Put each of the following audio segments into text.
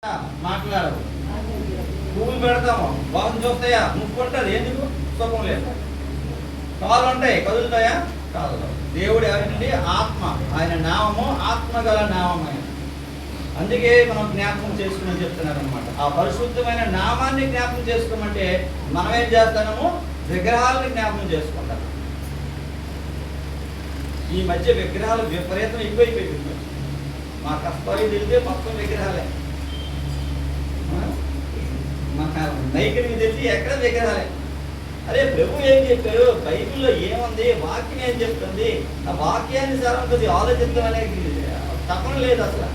మాట్లాడరు. పువ్వులు పెడతాము, బాగుంది చూస్తాయా, ముక్కుంటుంది, ఎందుకు సుఖం లేదు. కాళ్ళు ఉంటాయి, కదులుతాయా, కాదు. దేవుడు ఎవరండి? ఆత్మ. ఆయన నామము ఆత్మ గల నామం. ఆయన అందుకే మనం జ్ఞాపకం చేసుకుని చెప్తున్నారు అనమాట. ఆ పరిశుద్ధమైన నామాన్ని జ్ఞాపకం చేసుకోమంటే మనం ఏం చేస్తాము? విగ్రహాలను జ్ఞాపకం చేసుకుంటాం. ఈ మధ్య విగ్రహాలు విపరీతం ఎక్కువైపోయింది. మా కష్టాలు తెలితే మొత్తం విగ్రహాలే. మన నైకిడికి తెలిసి ఎక్కడ విగ్రహాలే. అరే ప్రభు ఏం చెప్పారు? బైబిల్లో ఏముంది? వాక్యం ఏం చెప్తుంది? ఆ వాక్యాన్ని సారం కొద్ది ఆలోచించడం అనేది తప్పన లేదు. అసలు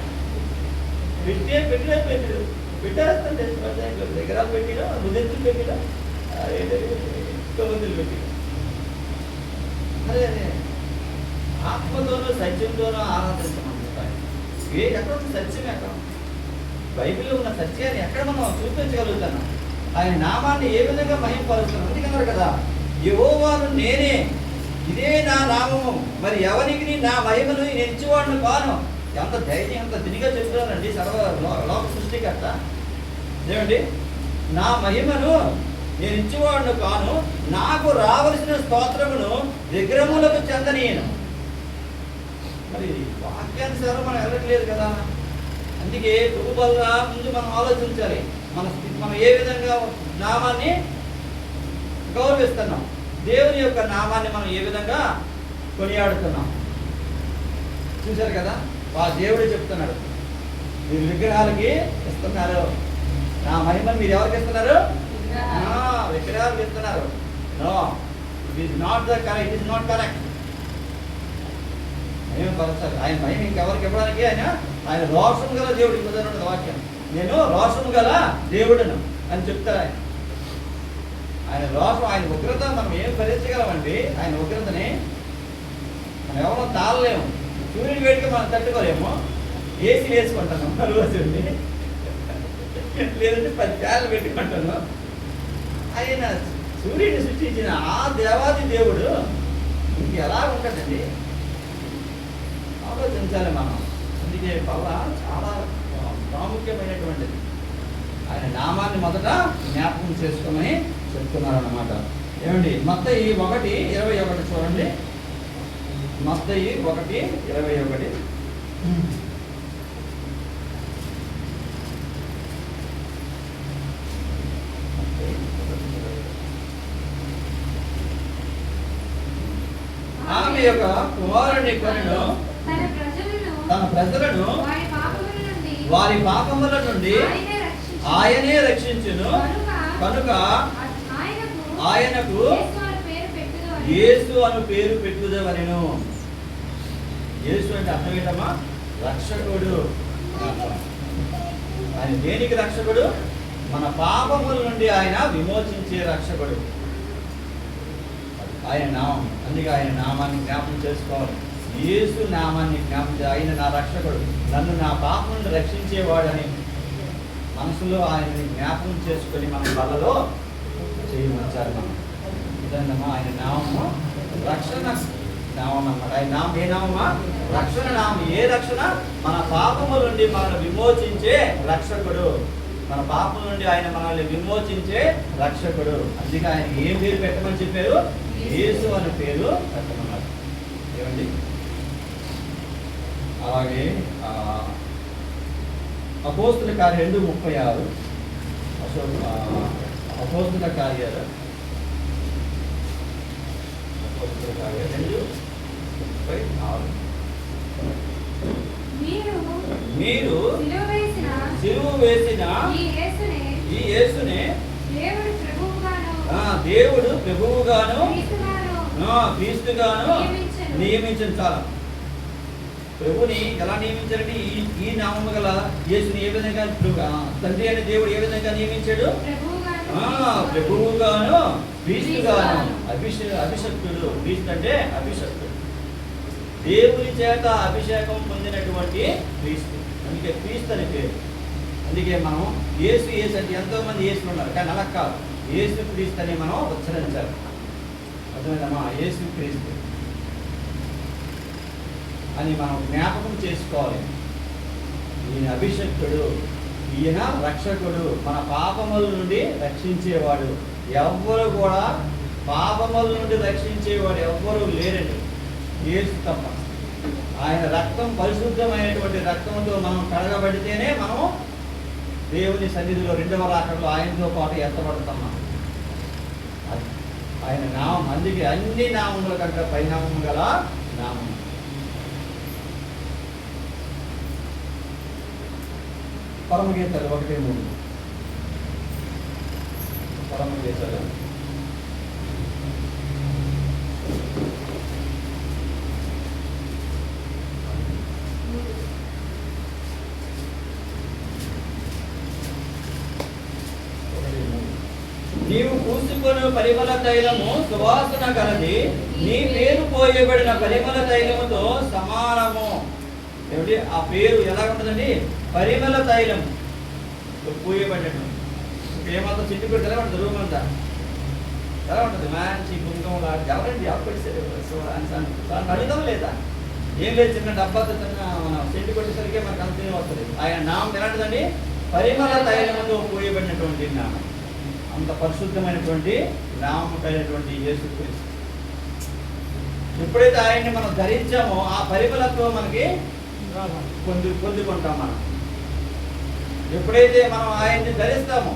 పెట్టేస్తుంటే విగ్రహాలు పెట్టినా, ముదెంతులు పెట్టినా, మందులు పెట్టినా. అదే అదే ఆత్మతోనూ సత్యంతోనూ ఆరాధించమంటారు. ఎక్కడ ఉంది సత్యం? ఎక్కడ బైబిల్లో ఉన్న సత్యాన్ని ఎక్కడ మనం చూపించగలుగుతున్నాం? ఆయన నామాన్ని ఏ విధంగా మహిమపరుస్తున్నాం? అందుకన్నారు కదా, యెహోవాను నేనే, ఇదే నా నామము, మరి ఎవరికి నా మహిమను నేను ఇచ్చేవాడిని కాను. ఎంత ధైర్యం, ఎంత దినిగా చెప్తున్నానండి సర్వ లోక సృష్టికర్త. ఏమండి? నా మహిమను నేను ఇచ్చేవాడిని కాను, నాకు రావలసిన స్తోత్రమును విగ్రహములకు చెందనీయను. మరి వాక్యానుసారం మనం వెళ్ళట్లేదు కదా. అందుకే ప్రభు వల్ల ముందు మనం ఆలోచించాలి. మనం ఏ విధంగా నామాన్ని గౌరవిస్తున్నాం, దేవుని యొక్క నామాన్ని మనం ఏ విధంగా కొనియాడుతున్నాం. చూశారు కదా, ఆ దేవుడు చెప్తున్నాడు, మీరు విగ్రహాలకి ఇస్తున్నారు, నా మహిమను మీరు ఎవరికి ఇస్తున్నారు? విగ్రహాలకు ఇస్తున్నారు. No, it is not the correct. It is not correct. మహిమపరచాలి. ఆయన మహిమ ఇంకెవరికి ఇవ్వడానికి ఆయన రోషం గల దేవుడు. ఇంకొక వాక్యం, నేను రోషం గల దేవుడును అని చెప్తారు. ఆయన రోషం, ఆయన ఉగ్రత మనం ఏం భరించగలమండి? ఆయన ఉగ్రతని మనం ఎవరో తాళలేము. సూర్యుడి వేడికి మనం తట్టుకోలేము. ఏసీ వేసుకుంటాను రోజు, లేదంటే 10 ఫ్యాన్లు పెట్టుకుంటాను. ఆయన సూర్యుడిని సృష్టించిన ఆ దేవాది దేవుడు ఇంక ఎలా ఉంటుందండి? ఆలోచించాలి మనం. అందుకే వల్ల చాలా ప్రాముఖ్యమైనటువంటిది. ఆయన నామాన్ని మొదట జ్ఞాపకం చేసుకోమని చెప్తున్నారు అన్నమాట. ఏమండి? మత్తయి 1:21 చూడండి. మత్తయి 1:21. ఆమె యొక్క కుమారుని కొనెను, తన ప్రజలను వారి పాపముల నుండి ఆయనే రక్షించును. కనుక ఆయనకు యేసు అను పేరు పెట్టుదవలెను. యేసు అంటే అర్థం ఏంటమ్మా? రక్షకుడు. ఆయన దేనికి రక్షకుడు? మన పాపముల నుండి ఆయన విమోచించే రక్షకుడు. ఆయన నామం. అందుకే ఆయన నామాన్ని జ్ఞాపకం చేసుకోవాలి. యేసు నామాన్ని జ్ఞాపకం. ఆయన నా రక్షకుడు, నన్ను నా పాపం నుండి రక్షించేవాడని మనసులో ఆయనని జ్ఞాపకం చేసుకొని మన బలలో చేయమంచారు. మనం ఇదన్నమా ఆయన నామము రక్షణ నామం అన్నమాట. ఆయన నామం ఏ నామమా? రక్షణ నామం. ఏ రక్షణ? మన పాపముల నుండి మనల్ని విమోచించే రక్షకుడు. మన పాపం నుండి ఆయన మనల్ని విమోచించే రక్షకుడు. అందుకే ఆయన ఏం పేరు పెట్టమని చెప్పారు? యేసు అనే పేరు పెట్టమన్నారు. ఏమండి? అలాగే అపోస్తుల కార్యాలు 2:36. అపోస్తుల కార్యాలు 2:36. మీరు సిలువ వేసిన ఈ యేసునే దేవుడు ప్రభువుగాను క్రీస్తుగాను నియమించను. చాలా ప్రభుని ఎలా నియమించారంటే ఈ నామము గల యేసుని ఏ విధంగా తండ్రి అనే దేవుడు ఏ విధంగా నియమించాడు? ప్రభువుగాను క్రీస్తుగాను. అభిషక్తుడు. క్రీస్తు అంటే అభిషక్తుడు, దేవుని చేత అభిషేకం పొందినటువంటి క్రీస్తు. అందుకే క్రీస్తు అనే పేరు. అందుకే మనం యేసు అంటే ఎంతో మంది యేసులు ఉన్నారు, కానీ అలా కాదు. యేసు క్రీస్తు అని మనం ఉచ్చరించాలి. అర్థమైందమ్మా? యేసు క్రీస్తు అని మనం జ్ఞాపకం చేసుకోవాలి. ఈయన అభిషక్తుడు, ఈయన రక్షకుడు, మన పాపముల నుండి రక్షించేవాడు. ఎవ్వరు కూడా పాపముల నుండి రక్షించేవాడు ఎవ్వరూ లేరండి, యేసు తప్ప. ఆయన రక్తం పరిశుద్ధమైనటువంటి రక్తంతో మనం కడగబడితేనే మనం దేవుని సన్నిధిలో రెండవ రాకడలో ఆయనతో పాటు ఎత్తబడుతున్నాం. ఆయన నామం, అందుకే అన్ని నామముల కంటే పరిణామం గల నామం. పరమగీతాలు 1:3. పరమగీతాలు నీవు పూసుకొని పరిమళ తైలము సువాసన కలది, నీ పేరు పోయబడిన పరిమళ తైలముతో సమానము. ఏమిటి ఆ పేరు ఎలా ఉంటుందండి? పరిమళ తైలము పోయబడినట్టు. ఏమంతా చిట్టి పెడితే ఎలా ఉంటుంది? రూమ్ అంతా ఎలా ఉంటుంది? మంచి కుంకుమ ఎవరండి అడుగుదాం లేదా? ఏం లేదు, చిన్న డబ్బాతో మన చెట్టు కొట్టేసరికి మనకు అంతే వస్తుంది. ఆయన నామం ఎలాంటిదండి? పరిమళ తైలముతో పోయబడినటువంటి నామం. అంత పరిశుద్ధమైనటువంటి నామం కలిగినటువంటి యేసుక్రీస్తు. ఎప్పుడైతే ఆయన్ని మనం ధరించామో ఆ పరిమళత్వం మనకి పొందుకుంటాం. మనం ఎప్పుడైతే మనం ఆయన్ని ధరిస్తామో,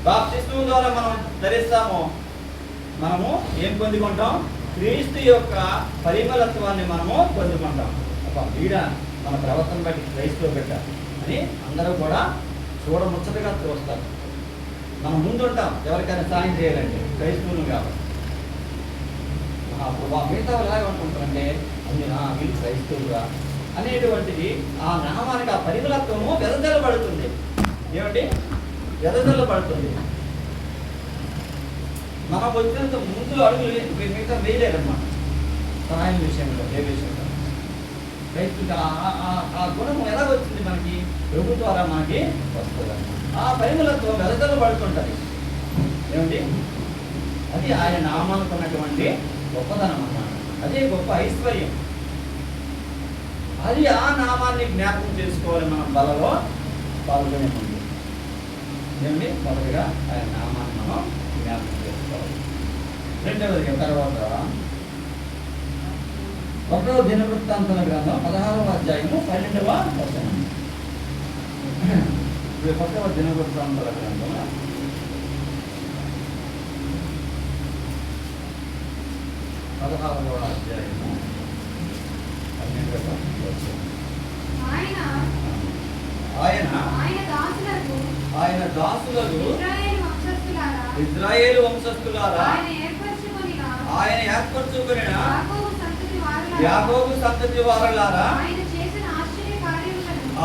బాప్తిస్మం ద్వారా మనం ధరిస్తామో, మనము ఏం పొందుకుంటాం? క్రీస్తు యొక్క పరిమళత్వాన్ని మనము పొందుకుంటాం. వీడ మన ప్రవర్తన బట్టి క్రైస్తవ బిడ్డ అని అందరూ కూడా చూడముచ్చటగా చూస్తారు. మనం ముందుంటాం ఎవరికైనా సాయం చేయాలంటే, క్రైస్తవులు కాబట్టి. మిగతా ఎలాగ అనుకుంటారంటే వీళ్ళు క్రైస్తవులుగా అనేటువంటిది ఆ నామానికి ఆ పరిమళత్వము వెదజల్లబడుతుంది. ఏమండి? వెదజల్లబడుతుంది. మనం వచ్చినంత ముందు అడుగులు మిగతా వేయలేదన్నమాట. సహాయం విషయంలో, ఏ విషయంలో క్రైస్తవులు ఆ గుణము ఎలా వచ్చింది? మనకి ప్రభు ద్వారా మనకి వస్తుంది. ఆ పరిమళత్వం వెదజల్లబడుతుంటది. ఏమండి? అది ఆయన నామానికి ఉన్నటువంటి గొప్పదనం అన్నమాట. అదే గొప్ప ఐశ్వర్యం. అది ఆ నామాన్ని జ్ఞాపకం చేసుకోవాలి మనం బలలో పాల్గొనే ముందు. ఏమండి? మొదటిగా ఆయన నామాన్ని మనం జ్ఞాపకం చేసుకోవాలి. రెండవదిగా తర్వాత 1వ దినవృత్తాంతాల గ్రంథం 16వ అధ్యాయము 12వ వచనం. 1వ దినవృత్తాంతాల గ్రంథం 16వ అధ్యాయము 12వ వచనం. ఆయన దాసులకు ఇశ్రాయేలు వంశస్థులారా, ఆయన ఏర్పరచుకొనిన యాకోబు సంతతి వారలారా,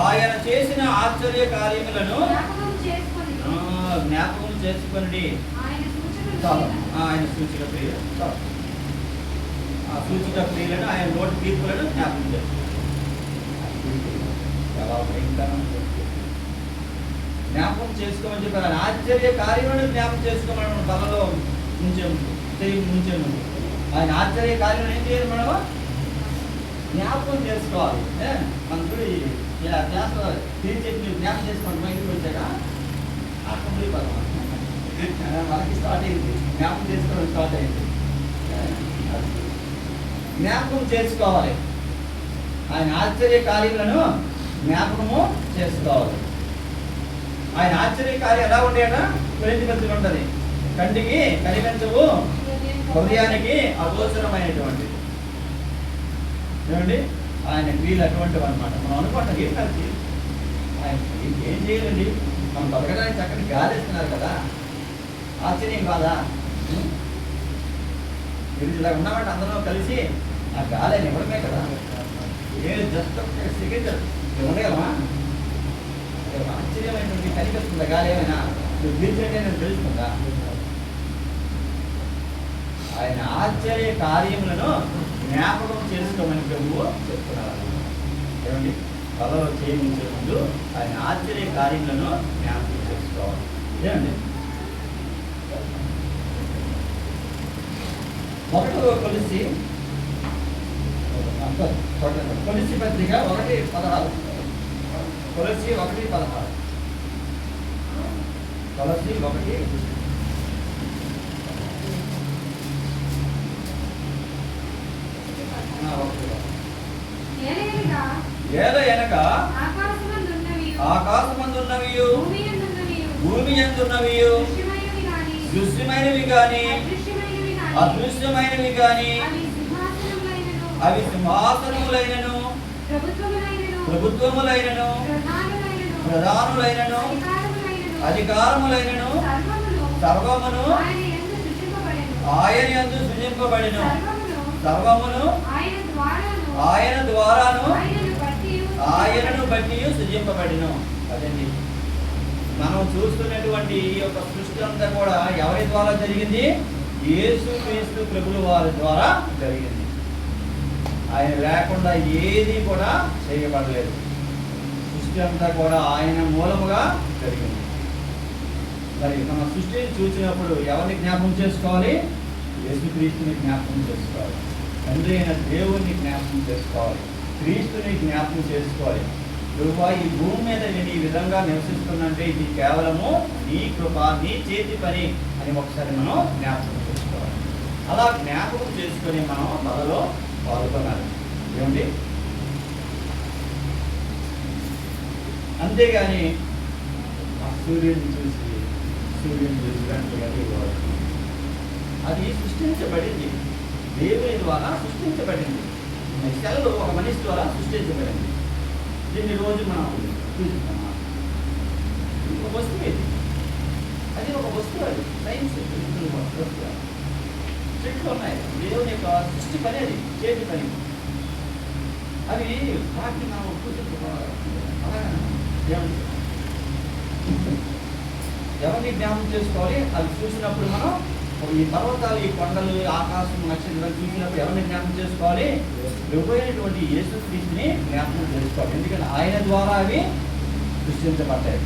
ఆయన చేసిన ఆశ్చర్య కార్యములను జ్ఞాపకం చేసుకొనిడి. ఆయన సూచక క్రియలు, ఆ సూచక క్రియలను, ఆయన నోటి తీర్పులను జ్ఞాపకం చేస్తారు. చాలా భయంకరం. జ్ఞాపకం చేసుకోమని చెప్పారు. ఆయన ఆశ్చర్య కార్యములను జ్ఞాపకం చేసుకోమని బలలో ముంచే ముందు ఆయన ఆశ్చర్య కార్యం ఏం చేయాలి? మనం జ్ఞాపకం చేసుకోవాలి. మన గుడి ఇలా చేస్తారు, తీర్చి జ్ఞాపకం చేసుకోండి. బయటకు వచ్చాక అక్కడ మనకి స్టార్ట్ అయింది, జ్ఞాపకం చేసుకోవడం స్టార్ట్ అయింది. జ్ఞాపకం చేసుకోవాలి. ఆయన ఆశ్చర్య కార్యములను జ్ఞాపకము చేసుకోవాలి. ఆయన ఆశ్చర్య కార్యం ఎలా ఉండేట? ప్రతిపత్తులు ఉంటుంది. కంటికి కనిపించవు, హృదయానికి అగోచరమైనటువంటిది. ఏమండి? ఆయన క్రియలు అటువంటివి అనమాట. మనం అనుకుంటాం ఏం కాదు, ఆయన ఏం చేయాలండి? మనం బతకడానికి చక్కటి గాలి ఇస్తున్నారు కదా, ఆశ్చర్యం కాదా? మీరు ఇలా ఉన్నామంటే అందరం కలిసి ఆ గాలి అని ఇవ్వడమే కదా. ఏ జస్ట్ ఒక సెకండ్ ఇవ్వగలమా? ఆశ్చర్యమైనటువంటి కనిపిస్తుందా గాలి? ఏమైనా నువ్వు పీల్చినట్టే నేను తెలుస్తుందా? ఆయన ఆశ్చర్య కార్యములను జ్ఞాపకం చేసుకోమని ప్రభువు చెప్తున్నారు. ఏమండి? కలలో చేయించే ముందు ఆయన ఆశ్చర్య కార్యములను జ్ఞాపకం చేసుకోవాలి. ఏమండి? 1వ కొలస్సీ పత్రిక 1:16. కొలస్సీ 1:16. కొలస్సీ 1 ఏల ఎనక ఆకాశమందున్నవియు భూమి యందున్నవియు దృశ్యమైనవి గాని అదృశ్యమైనవి గాని అవి సింహాసనములైనను ప్రభుత్వములైనను ప్రధానులైనను అధికారములైనను సర్వమును ఆయన యందు సృజింపబడెను. సర్వమును ఆయన ద్వారాను ఆయనను బట్టి సృజింపబడెను. అదండి మనం చూస్తున్నటువంటి ఈ యొక్క సృష్టి అంతా కూడా ఎవరి ద్వారా జరిగింది? యేసుక్రీస్తు ప్రభువు వారి ద్వారా జరిగింది. ఆయన లేకుండా ఏది కూడా చేయబడలేదు. సృష్టి అంతా కూడా ఆయన మూలముగా జరిగింది. మరి మన సృష్టిని చూసినప్పుడు ఎవరిని జ్ఞాపకం చేసుకోవాలి? యేసుక్రీస్తుని జ్ఞాపకం చేసుకోవాలి. తండ్రి అయిన దేవుణ్ణి జ్ఞాపకం చేసుకోవాలి. క్రీస్తుని జ్ఞాపకం చేసుకోవాలి. ప్రభువా, ఈ భూమి మీద నేను ఈ విధంగా నివసిస్తున్నంటే ఇది కేవలము నీ కృప, నీ చేతి పని అని ఒకసారి మనం జ్ఞాపకం చేసుకోవాలి. అలా జ్ఞాపకం చేసుకొని మనం బలలో పాల్గొనాలి. ఏమిటి? అంతేగాని ఆ సూర్యుడిని చూసి అది సృష్టించబడింది, దేవుని ద్వారా సృష్టించబడింది. సెలవు ఒక మనిషి ద్వారా సృష్టించబడింది. దీన్ని రోజు మనం చూస్తున్నాం. ఒక వస్తువు ఇది, అది ఒక వస్తువు. అది సైన్స్ వస్తువు. చెట్లు ఉన్నాయి, దేవుని యొక్క సృష్టి పని, అది చేతి పని. అవి వాటిని మనం కూర్చుంటున్నాం. ఎవరిని జ్ఞాపకం చేసుకోవాలి? అది చూసినప్పుడు మనం ఈ పర్వతాలు, ఈ కొండలు, ఆకాశం, నక్షత్రాలు చూసినప్పుడు ఎవరిని జ్ఞాపకం చేసుకోవాలి? ప్రభువైనటువంటి యేసుక్రీస్తుని జ్ఞాపకం చేసుకోవాలి. ఎందుకంటే ఆయన ద్వారా అవి సృష్టించబడ్డాయి.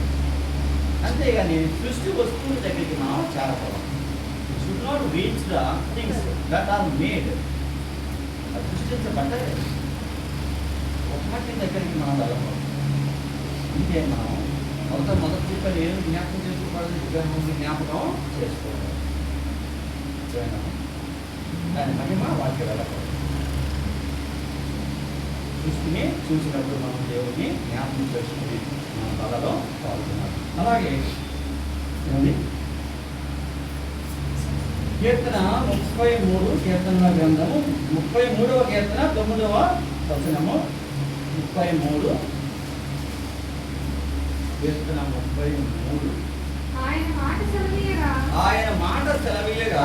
అంతేగాని సృష్టి వస్తువుల దగ్గరికి మనం చేరకూడదు. Should not reach the things that are made. అది సృష్టించబడ్డాయి. వాటి దగ్గరికి మనం వెళ్ళకూడదు. ఇంకే మనం మొదటి చెప్పారు, ఏం జ్ఞాపకం చేసుకోవాలి? విగ్రహం జ్ఞాపకం చేసుకోవాలి. దాని మహిమ వాటికి వెళ్ళకూడదు. సృష్టిని చూసినప్పుడు మనం దేవుడిని జ్ఞాపకం చేసుకుని మన బలలో పాల్గొన్నాం. అలాగే ఏమండి, కీర్తన 33, కీర్తనల గ్రంథము 33వ కీర్తన 9వ వచనము. 33 కీర్తన 33. ఆయన మాట సెలవీయగా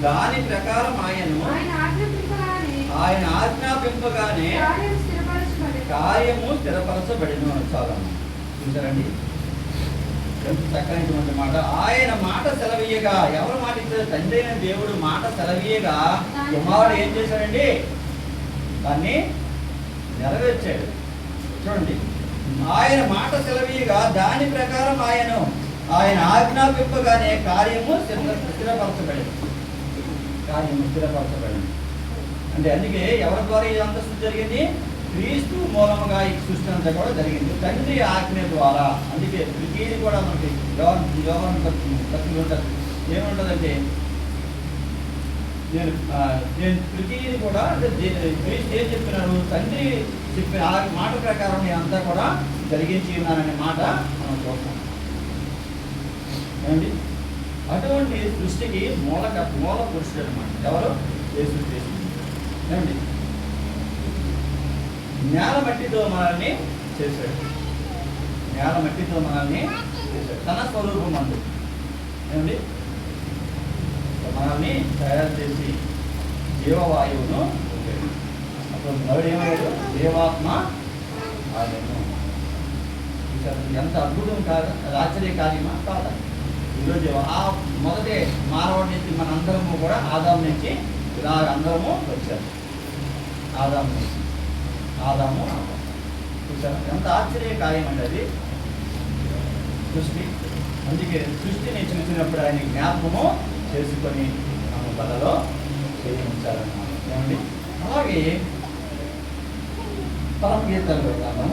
దాని ప్రకారం ఆయను ఆయన ఆజ్ఞాపింపగానే కార్యము స్థిరపరచబడిన. చాలా చూసారండి, ఎంత చక్కనటువంటి మాట. ఆయన మాట సెలవీయగా, ఎవరు మాట ఇచ్చారు? తండ్రి అయిన దేవుడు మాట సెలవీయగా కుమారుడు ఏం చేశాడండి? దాన్ని నెరవేర్చాడు. చూడండి, ఆయన మాట సెలవీయగా దాని ప్రకారం ఆయన ఆజ్ఞాపింపగానే కార్యము స్థిరపరచబడింది. కార్యము స్థిరపరచబడింది అంటే అందుకే ఎవరి ద్వారా ఈ అంతస్తు జరిగింది? క్రీస్తు మూలముగా ఈ సృష్టి అంతా కూడా జరిగింది, తండ్రి ఆజ్ఞ ద్వారా. అందుకే ప్రతిదీ కూడా మనకి యోహాను పత్రికలో ఏముంటుందంటే, నేను ప్రతిదీ కూడా అంటే క్రీస్తు ఏం చెప్పినారు? తండ్రి చెప్పిన ఆ మాట ప్రకారం నేను అంతా కూడా జరిగించి ఉన్నాననే మాట మనం చూస్తాం. ఏమండి, అటువంటి సృష్టికి మూల పురుషుడు అనమాట. ఎవరు? యేసుక్రీస్తు. ఏమండి, నేల మట్టితో మనల్ని చేశాడు. నేల మట్టితో మనల్ని చేశాడు తన స్వరూపం అందు. ఏమండి, మనల్ని తయారు చేసి జీవవాయువును ఉంచాడు. అప్పుడు నరుడు ఏమయ్యాడు? దేవాత్మ ఆయను. ఎంత అద్భుతం కాదు? అది ఆశ్చర్య కార్యమా కాదా? ఈరోజు ఆ మొదటి మానవుడి నుంచి మనందరము కూడా ఆదాము నుంచి ఇలా అందరము వచ్చారు. ఆదాము చూసారు, ఎంత ఆశ్చర్య కార్యం అంటే అది సృష్టి. అందుకే సృష్టిని చూసినప్పుడు ఆయన జ్ఞాపకము చేసుకొని మనం బలలో చేయించాలన్నమాట. ఏమండి, అలాగే పరమగీతాలు వెళ్తాము.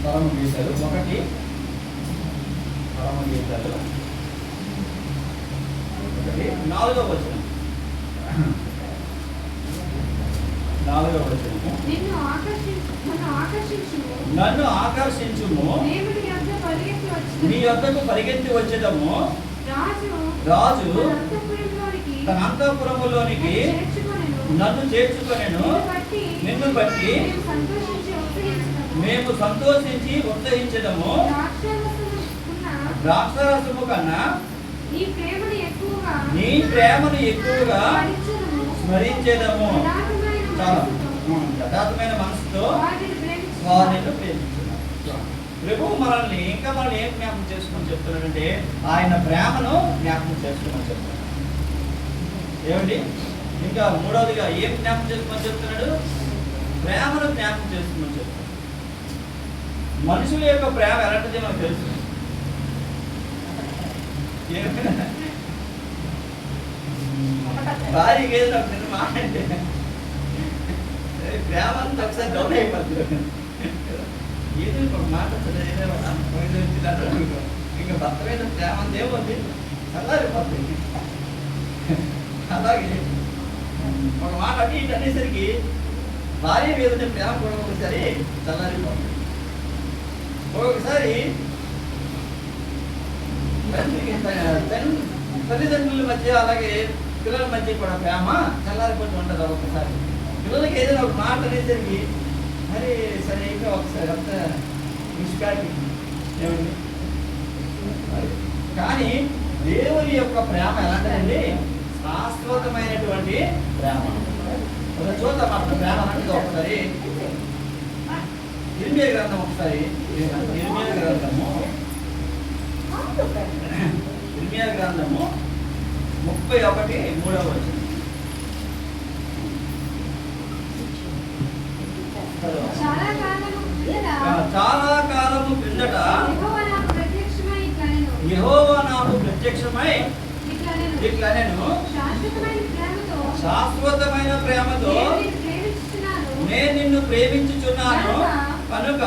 పరమగీతాలు 1 పరమగీతాలు 4వ వచనం. 4వ వచనము. నన్ను ఆకర్షించుము, నీ యొద్దకు పరిగెత్తి వచ్చేదము. రాజు తన అంతఃపురములోనికి నన్ను చేర్చుకొనెను. నిన్ను బట్టి మేము సంతోషించి ఉత్సహించదము. ద్రాక్షరసము కన్నా నీ ప్రేమను ఎక్కువగా స్మరించేదము. యథార్థమైన మనసుతో వారిని ప్రేమించున్నాం. ప్రభువు మనల్ని ఏం జ్ఞాపకం చేసుకుని చెప్తున్నాడంటే ఆయన ప్రేమను జ్ఞాపకం చేసుకుని చెప్తున్నాడు. ఏమండి, ఇంకా మూడవదిగా ఏం జ్ఞాపకం చేసుకుని చెప్తున్నాడు? ప్రేమను జ్ఞాపకం చేసుకుని చెప్తున్నాడు. మనుషుల యొక్క ప్రేమ ఎలాంటిది మనకు తెలుసు. భార్యకి ఏదో ఒక మాట అంటే ప్రేమ అంతా ఒకసారి డౌన్ అయిపోతుంది. ఏదో ఒక మాట ఇంకా భర్త మీద ప్రేమ అంత ఏమవుతుంది, చల్లారిపోతుంది. అలాగే ఒక మాట అటు ఇటు అనేసరికి భార్య మీద ప్రేమ కూడా ఒకసారి చల్లారిపోతుంది. ఒక్కొక్కసారి తల్లిదండ్రుల మధ్య అలాగే పిల్లల మధ్య కూడా ప్రేమ చల్లారిపోతూ ఉంటుంది. ఒక్కొక్కసారి పిల్లలకి ఏదైనా ఒక మాట అనేసరికి మరి సరే ఇంకా ఒకసారి అంత నిష్కాకి ఏమండి. కానీ దేవుని యొక్క ప్రేమ ఎలాంటిదండి? శాశ్వతమైనటువంటి ప్రేమ. ఒక చోట మన ప్రేమ అంటే ఒకసారి ఇర్మియా గ్రంథం, ఒకసారి ఇర్మియా గ్రంథము 31:3 వచనం. చాలా కాలము క్రిందట యెహోవా నాకు ప్రత్యక్షమై ఇట్లనెను, శాశ్వతమైన ప్రేమతో నేను నిన్ను ప్రేమించుచున్నాను కనుక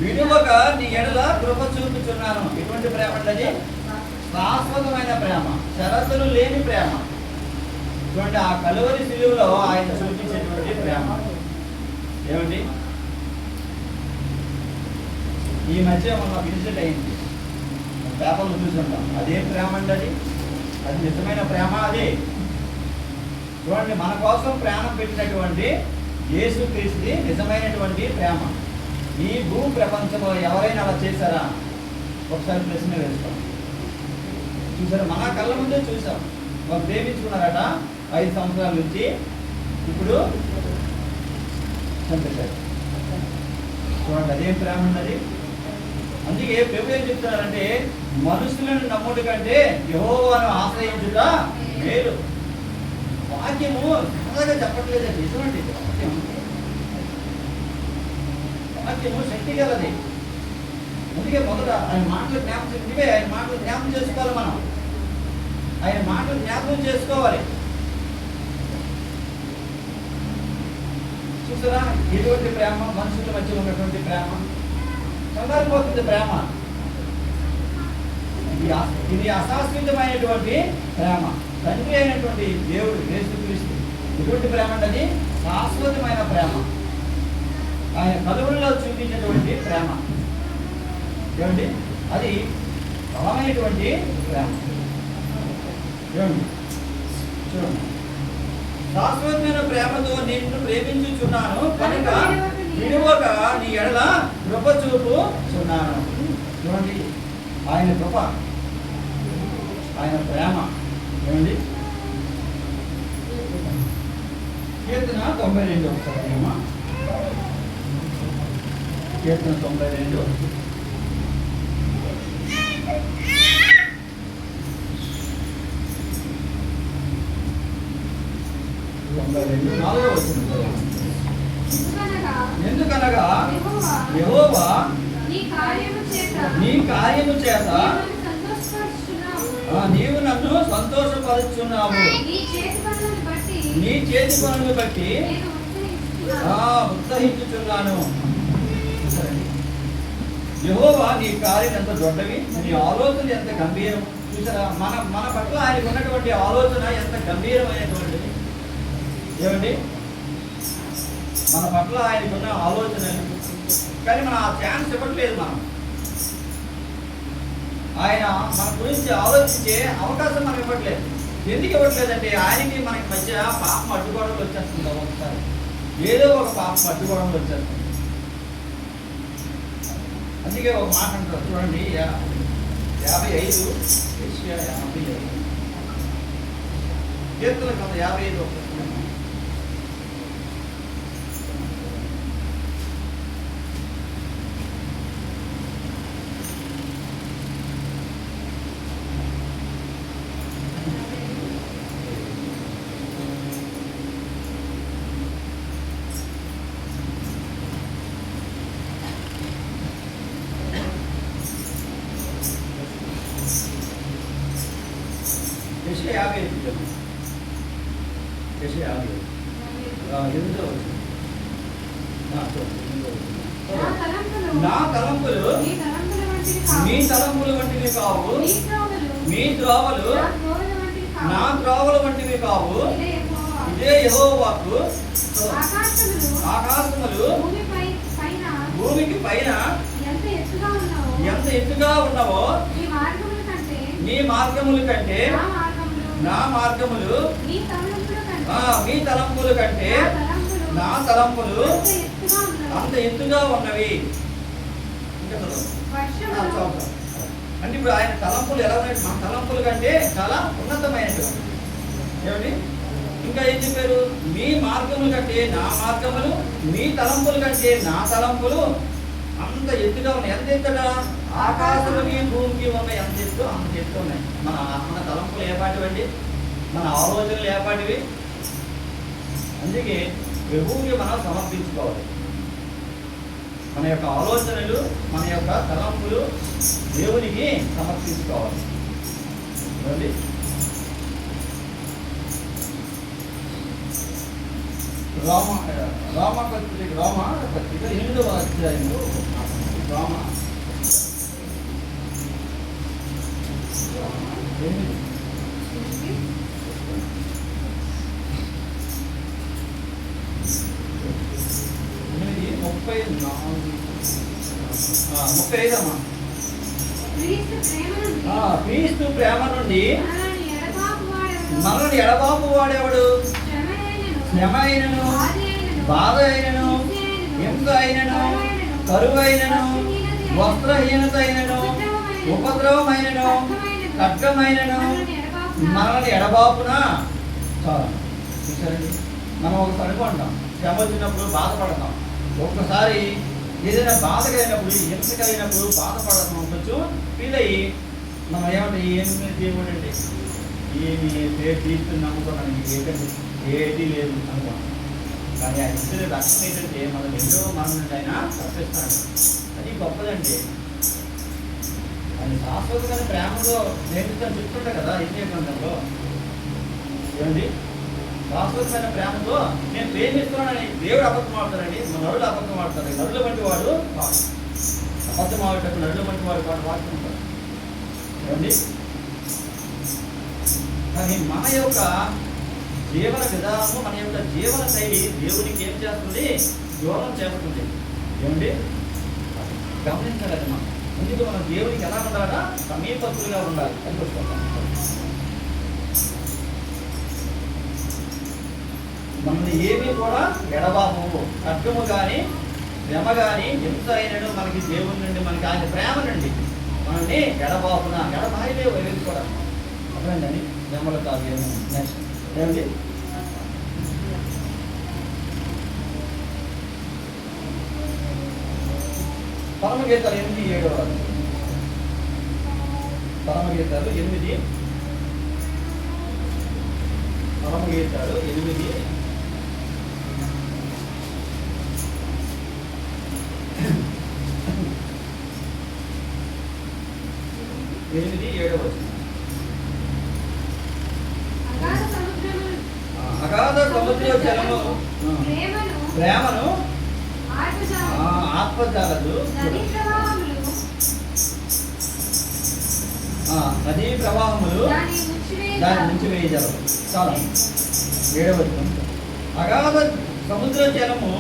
విడువక నీ ఎడల కృప చూపుచున్నాను. ఎటువంటి ప్రేమ అంటే శాశ్వతమైన ప్రేమ, షరతులు లేని ప్రేమ. ఇటువంటి ఆ కలువరి శిలువలో ఆయన చూపించేటువంటి ప్రేమ. ఏమండి, ఈ మధ్య మనం ఇన్సిడెంట్ అయింది, పేపర్లు చూసుకుంటాం. అదేం ప్రేమ అంటే అది నిజమైన ప్రేమ. అదే చూడండి, మన కోసం ప్రాణం పెట్టినటువంటి యేసుక్రీస్తు నిజమైనటువంటి ప్రేమ. ఈ భూ ప్రపంచంలో ఎవరైనా అలా చేశారా? ఒకసారి ప్రశ్న వేస్తాం. చూసారా? మన కళ్ళ ముందే చూసాం. వాళ్ళు ప్రేమించుకున్నారట 5 సంవత్సరాల నుంచి, ఇప్పుడు చంపేశారు. చూడండి, అదేం ప్రేమ ఉన్నది. అందుకే ప్రభు ఏం చెప్తున్నారంటే మనుషులను నమ్ముడు కంటే యెహోవాను ఆశ్రయించుట మేలు. వాక్యము సరదాగా చెప్పట్లేదండి. చూడండి, వాక్యము శక్తి గలది. అందుకే మొదట ఆయన మాటలు జ్ఞాపకం చేసుకోవాలి. మనం ఆయన మాటలు జ్ఞాపకం చేసుకోవాలి. చూసారా ఎటువంటి ప్రేమ, మనుషుల మధ్య ఉన్నటువంటి ప్రేమ. చల్లారిపోతుంది ప్రేమ. ఇది అశాశ్వతమైనటువంటి ప్రేమ. తండ్రి అయినటువంటి దేవుడు యేసుక్రీస్తు ఎటువంటి ప్రేమ అంటే శాశ్వతమైన ప్రేమ. ఆయన కలువరిలో చూపించినటువంటి ప్రేమ. ఏమండి, అది బలమైనటువంటి ప్రేమ. ఏమండి, చూడండి, శాశ్వతమైన ప్రేమతో నిన్ను ప్రేమించుచున్నాను కనుక విడువక నీ ఎడల కృప చూపుచున్నాను. చూడండి, ఆయన కృప, ఆయన ప్రేమ. ఏమండి, కీర్తన 92 ఒకసారి అమ్మా. కీర్తన 92 4వ వచనం. ఎందుకనగా యెహోవా నీ కార్యము చేత నీవు నన్ను సంతోషపరుచున్నావు. నీ చేతి పనులను బట్టి ఉత్సహించుచున్నాను. యెహోవా నీ కార్యం ఎంత దొడ్డవి, నీ ఆలోచన ఎంత గంభీరం. చూసారా, మన పట్ల ఆయనకు ఉన్నటువంటి ఆలోచన ఎంత గంభీరమైనటువంటిది. ఏమండి, మన పట్ల ఆయనకున్న ఆలోచన, కానీ మనం ఆ ఛాన్స్ ఇవ్వట్లేదు. ఆయన మన గురించి ఆలోచించే అవకాశం మనం ఇవ్వట్లేదు. ఎందుకు ఇవ్వట్లేదంటే ఆయనకి మనకి మధ్య పాపం అడ్డుకోవడంలో వచ్చేస్తుంది. ఒకసారి ఏదో ఒక పాపం అడ్డుకోవడంలో వచ్చేస్తుంది. అందుకే ఒక మాట అంటారు చూడండి, 55 కీర్తన 55. నా తలంపులు మీ తలంపుల వంటివి కావు, మీ త్రోవలు నా త్రోవల వంటివి కావు. ఇదే యెహోవా వాక్కు. ఆకాశములు భూమికి పైన ఎంత ఎత్తుగా ఉన్నావో, నీ మార్గముల కంటే నా మార్గములు, మీ తలంపుల కంటే నా తలంపులు అంత ఎత్తుగా ఉన్నవి. అంటే ఇప్పుడు ఆయన తలంపులు ఎలా ఉన్నాయి? మన తలంపుల కంటే చాలా ఉన్నతమైనవి. ఏమండి, ఇంకా ఏం చెప్పారు? మీ మార్గముల కంటే నా మార్గములు, మీ తలంపుల కంటే నా తలంపులు అంత ఎత్తుగా ఉన్నాయి. ఎంత ఎత్తుగా? ఆకాశముకి భూమికి ఉన్న ఎంత ఎత్తు అంత ఎత్తు ఉన్నాయి. మన తలంపులు ఏపాటివండి? మన ఆలోచనలు ఏపాటివి? అందుకే ప్రభువుకి మనం సమర్పించుకోవాలి. మన యొక్క ఆలోచనలు, మన యొక్క తలంపులు దేవునికి సమర్పించుకోవాలి. రామపత్రిక 8వ అధ్యాయంలో రామ 35 అమ్మా. క్రీస్తు ప్రేమ నుండి మనల్ని ఎడబాపు వాడేవాడు శ్రమ అయినను, బాధ అయినను, హింస అయినను, కరువు అయినను, వస్త్రహీనత అయినను, ఉపద్రవమైనను, ఖడ్గమైనను మనల్ని ఎడబాపున. చూసారండి, మనం ఒకసారి అనుకుంటాం, శ్రమ వచ్చినప్పుడు బాధపడతాం. ఒక్కసారి ఏదైనా బాధ కలిగినప్పుడు, హింస కలిగినప్పుడు బాధపడతాం, కొంచెం ఫీల్ అయ్యి మనం ఏమంటే ఏమి దేవుడు అంటే ఏమి తీర్చుని నమ్ముకోవడానికి ఏంటంటే ఏది లేదు అనుకోండి. కానీ ఆ ఇద్దరు రక్షణ ఏంటంటే మనం ఎంతో మన నుండి ఆయన తప్పిస్తాడు. అది గొప్పదండి. అది శాశ్వతమైన ప్రేమలో నేర్చుకొని చెప్తుంటా కదా ఇదే గ్రంథంలో. ఏమండి, శాశ్వతమైన ప్రేమతో నేను ప్రేమిస్తున్నానని దేవుడు అబద్ధం ఆడతారండి, నరుడు అబద్ధం ఆడతారు. నరుల వంటి వాడు అబద్ధం ఆడేటప్పుడు నరుల వంటి వాడు వాడు వాడుతుంటారు. ఏమండి, కానీ మన యొక్క జీవన విధానము, మన యొక్క జీవన శైలి దేవునికి ఏం చేస్తుంది? దూరం చేస్తుంది. ఏమండి, గమనించాలి మనం. అందుకు మనం దేవునికి ఎలా ఉండాలా? సమీపస్తులుగా ఉండాలి. మనల్ని ఏమీ కూడా ఎడబాపు, ఖడ్గము కానీ శ్రమ కానీ హింస అయినను మనకి దేవుని నుండి, మనకి ఆయన ప్రేమ నుండి మనల్ని ఎడబాపున ఎడబాయిలే వేసుకోవడం అర్థమైందని శ్రమలు కాదు. నెక్స్ట్ ఏమండి, పరమగీతాలు 8:7. పరమగీతాలు 8. పరమగీతాలు 8. అగాధ సముద్ర జలము ప్రేమను ఆత్మజాలదు నదీ ప్రవాహములు దాని నుంచి వేయజాలరు. చాలా 7వ వచనం. అగాధ సముద్ర జలము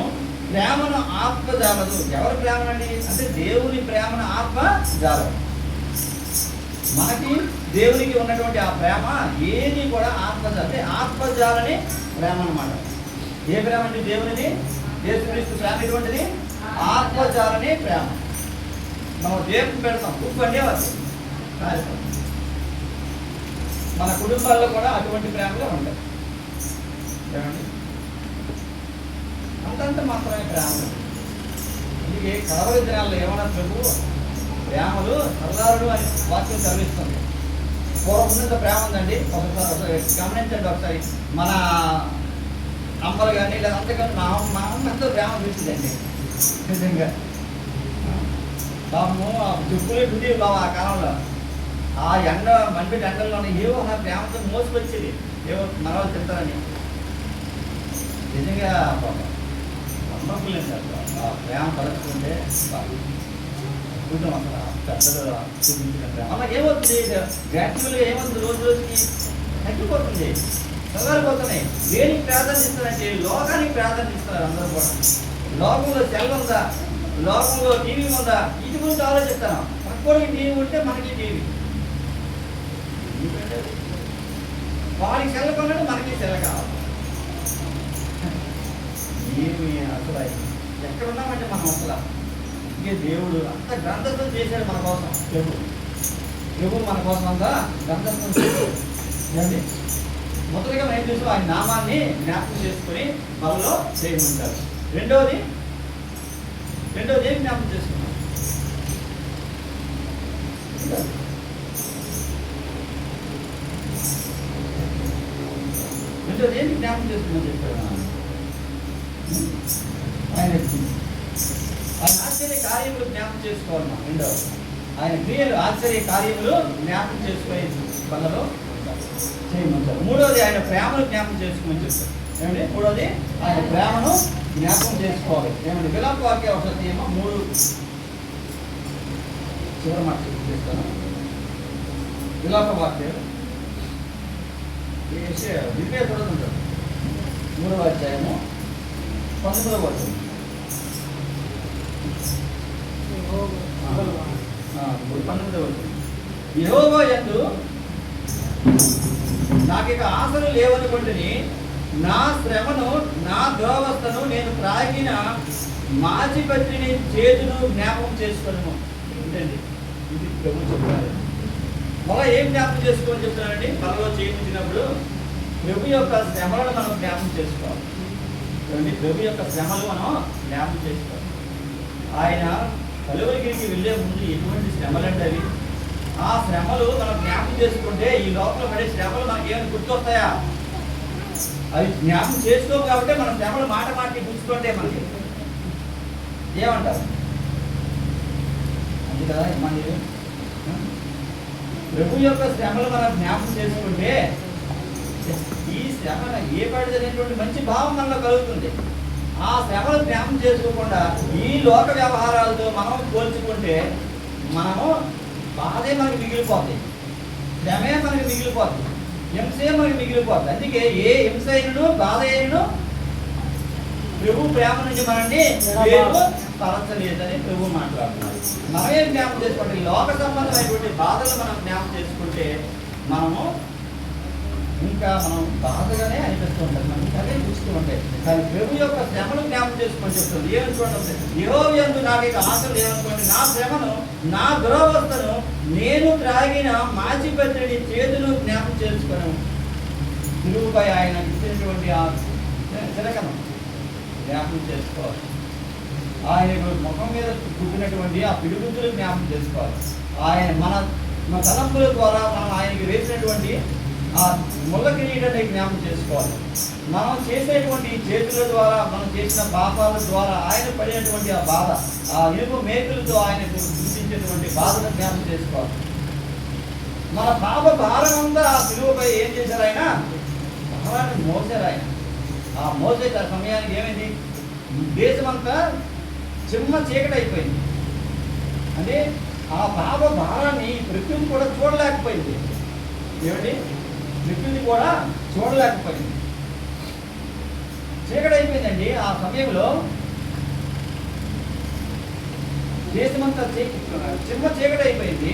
ప్రేమను ఆత్మ జాలదు. ఎవరి ప్రేమనండి అంటే దేవుని ప్రేమను ఆత్మ జాలదు. మనకి దేవునికి ఉన్నటువంటి ఆ ప్రేమ ఏది కూడా అంటే ఆత్మజాలని ప్రేమ అన్నమాట. ఏ ప్రేమ అండి? దేవునిది, యేసుక్రీస్తు ప్రేమ ఎటువంటిది? ఆత్మజాలని ప్రేమ. మనం దేవుని పెడతాం, ఉప్పు అంటే వాళ్ళు మన కుటుంబాల్లో కూడా అటువంటి ప్రేమగా ఉంటాయి. ఏమండి? అంతంత మాత్రమే ప్రేమ. అందుకే కలవరి దినాల్లో ఏమన్నా ప్రభు ప్రేమలు సరదారుడు అని వాక్యం చదివిస్తుంది. పూర్వం ఉన్నంత ప్రేమ ఉందండి. ఒకసారి గమనించండి. ఒకసారి మన అమ్మలు కానీ లేదా అంతకంటే మా అమ్మ ఎంతో ప్రేమ చూసిందండి నిజంగా. బాబు చెప్పులే బుద్ధి బాబు ఆ కాలంలో ఆ ఎండ మంటి ఎండల్లోనే ఏవో నా ప్రేమతో మోసుకొచ్చేది, ఏవో మనవాళ్ళు తింటారని. నిజంగా అమ్మకులు ఆ ప్రేమ పలుచుకుంటే కుటుంబం పెద్దలు చూపించిన ప్రేమ అలా ఏమవుతుంది? గ్రాడ్యువల్గా ఏమవుతుంది? రోజు రోజుకి తగ్గిపోతుంది, చల్లారిపోతున్నాయి. దేనికి ప్రాధాన్యత ఇస్తారంటే లోకానికి ప్రాధాన్యత ఇస్తున్నారు అందరూ కూడా. లోకంలో సెల్ ఉందా, లోకంలో టీవీ ఉందా, ఇది గురించి ఆలోచిస్తాను. పక్కడికి టీవీ ఉంటే మనకి టీవీ, వాడికి సెల్ కొన్నాడు, మనకి సెల్ కావాలి. ఏమి అసలు ఎక్కడున్నామంటే మనం అసలు ఇంకే దేవుడు అంత గ్రంథస్థం చేశాడు మన కోసం. ప్రభు మన కోసం అంతా గ్రంథస్థం చేయండి. మొదటిగా మనం ఏం చేస్తాం? ఆయన నామాన్ని జ్ఞాపకం చేసుకుని మనలో చేయమంటారు. రెండోది ఏం జ్ఞాపకం చేసుకున్నాం? రెండోది ఏంటి జ్ఞాపకం చేసుకున్నాం చెప్పాడు? ఆయన ఆశ్చర్య కార్యములు జ్ఞాపకం చేసుకోవాలి. రెండవ ఆయన క్రియలు ఆశ్చర్య కార్యములు జ్ఞాపకం చేసుకునే పనులలో చేయమంటారు. మూడవది ఆయన ప్రేమను జ్ఞాపకం చేసుకోమని చెప్తారు. ఏమండి? మూడవది ఆయన ప్రేమను జ్ఞాపకం చేసుకోవాలి. ఏమండి? విలాప వాక్య వసతి ఏమో 3 చివరి మాట చెప్తాను. విలాప వాక్యం దివ్య చూడదుంటారు. 3వ అధ్యాయము 19వ వచనం. యెహోవా యందు నాకిక ఆశలు లేవనుకుంటుని నా శ్రమను నా దురవస్థను నేను త్రాగిన మాచిపత్రిని చేతును జ్ఞాపకం చేసుకున్నాను. ఏంటండి ఇది ప్రభు చెప్పారు. మళ్ళీ ఏం జ్ఞాపకం చేసుకోమని చెప్తున్నానండి? మనలో చేయించినప్పుడు ప్రభు యొక్క శ్రమలను మనం జ్ఞాపకం చేసుకోవాలి. ప్రభు యొక్క శ్రమలు మనం జ్ఞాపకం చేసుకోవాలి. ఆయన కలువరిగిరికి వెళ్ళే ముందు ఎటువంటి శ్రమలంటే అవి, ఆ శ్రమలు మనం జ్ఞాపకం చేసుకుంటే ఈ లోపల పడే శ్రమలు మనకి ఏమైనా గుర్తొస్తాయా? అవి జ్ఞాపకం చేసుకోము కాబట్టి మన శ్రమలు మాట మాటికి గుర్తుంటే మనకి ఏమంటారు? అంతే కదా. మన ప్రభు యొక్క శ్రమలు మనం జ్ఞాపకం చేసుకుంటే ఈ శ్రమ ఏ పడినటువంటి మంచి భావం మనలో కలుగుతుంది. ఆ శ్రమలు జ్ఞాపకం చేసుకోకుండా ఈ లోక వ్యవహారాలతో మనం పోల్చుకుంటే మనము బాధే మనకి మిగిలిపోతాయి, శ్రమే మనకి మిగిలిపోతుంది, హింసే మనకి మిగిలిపోతుంది. అందుకే ఏ హింస అయినను బాధ అయినను ప్రభు ప్రేమ నుంచి మనల్ని పరచలేదని ప్రభు మాట్లాడుతున్నారు. మనమే జ్ఞాపకం చేసుకుంటే లోక సంబంధమైనటువంటి బాధలు మనం జ్ఞాపకం చేసుకుంటే మనము ఇంకా మనం బాధగానే అనిపిస్తూ ఉంటాం, మనం అదే చూస్తూ ఉంటాయి. కానీ ప్రభు యొక్క శ్రమను జ్ఞాపకం చేసుకొని చెప్తుంది. ఏమనుకోండి? యెహోవా యందు నాకు ఆశలు ఏమనుకోండి, నా శ్రమను నా దురవస్థను నేను త్రాగిన మాచిపత్రిని చేతులు జ్ఞాపకం చేసుకున్నాను. తిరుగుపై ఆయన ఇచ్చినటువంటి ఆ తిలకను జ్ఞాపకం చేసుకోవాలి. ఆయన ముఖం మీద పుట్టినటువంటి ఆ పిడుగుతులు జ్ఞాపకం చేసుకోవాలి. ఆయన మన తలంపుల ద్వారా మనం ఆయనకి వేసినటువంటి ఆ ముళ్ళ కిరీటాన్ని జ్ఞాపకం చేసుకోవాలి. మనం చేసేటువంటి చేతుల ద్వారా మనం చేసిన పాపాల ద్వారా ఆయన పడినటువంటి ఆ బాధ, ఆ ఇనుప మేకులతో ఆయన గుర్తించేటువంటి బాధను జ్ఞాపకం చేసుకోవాలి. మన పాప భారం అంతా ఆ శిలువపై ఏం చేశారు? ఆయన భారాన్ని మోసారు. ఆయన ఆ మోసే సమయానికి ఏమైంది? దేశమంతా చిమ్మ చీకటి అయిపోయింది. అంటే ఆ పాప భారాన్ని ప్రకృతి కూడా చూడలేకపోయింది. ఏమండి, ప్రకృతి కూడా చూడలేకపోయింది. చీకటి అయిపోయిందండి. ఆ సమయంలో దేశమంతా చిన్న చీకటి అయిపోయింది.